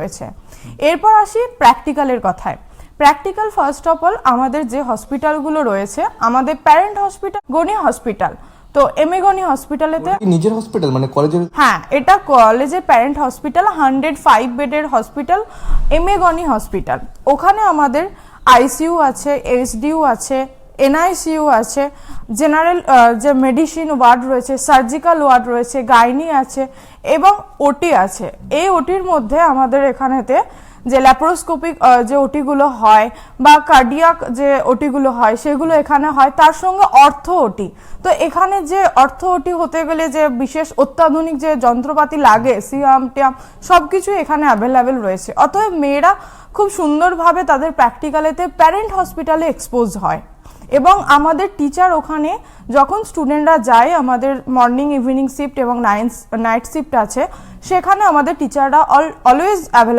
রয়েছে। এরপর আসি প্র্যাকটিক্যালের কথায়। প্র্যাকটিক্যাল ফার্স্ট অফ অল আমাদের যে হসপিটালগুলো রয়েছে, আমাদের প্যারেন্ট হসপিটাল গনি হসপিটাল, তো এম এ গনি হসপিটালেতে নিজের হসপিটাল মানে কলেজের, হ্যাঁ এটা কলেজের প্যারেন্ট হসপিটাল, 105 বেডের hospital M A Gani hospital. ওখানে আমাদের আইসিইউ আছে, এইচডিইউ আছে, এনআইসিইউ আছে, জেনারেল যে মেডিসিন ওয়ার্ড রয়েছে, সার্জিক্যাল ওয়ার্ড রয়েছে, গাইনি আছে এবং ওটি আছে। এই ওটির মধ্যে আমাদের এখানেতে যে ল্যাপারোস্কোপিক যে ওটিগুলো হয় বা কার্ডিয়াক যে ওটিগুলো হয় সেগুলো এখানে হয়, তার সঙ্গে অর্থ ওটি। তো এখানে যে অর্থ ওটি হতে গেলে যে বিশেষ অত্যাধুনিক যে যন্ত্রপাতি লাগে, সিয়াম টিয়াম সব কিছু এখানে অ্যাভেলেবেল রয়েছে। অতএব মেয়েরা খুব সুন্দরভাবে তাদের প্র্যাকটিক্যালেতে প্যারেন্ট হসপিটালে এক্সপোজ হয় এবং আমাদের টিচার ওখানে যখন স্টুডেন্টরা যায়, আমাদের মর্নিং ইভিনিং শিফট এবং নাইট শিফট আছে, সেখানে আমাদের টিচাররা অলওয়েজ অ্যাভেলেবেল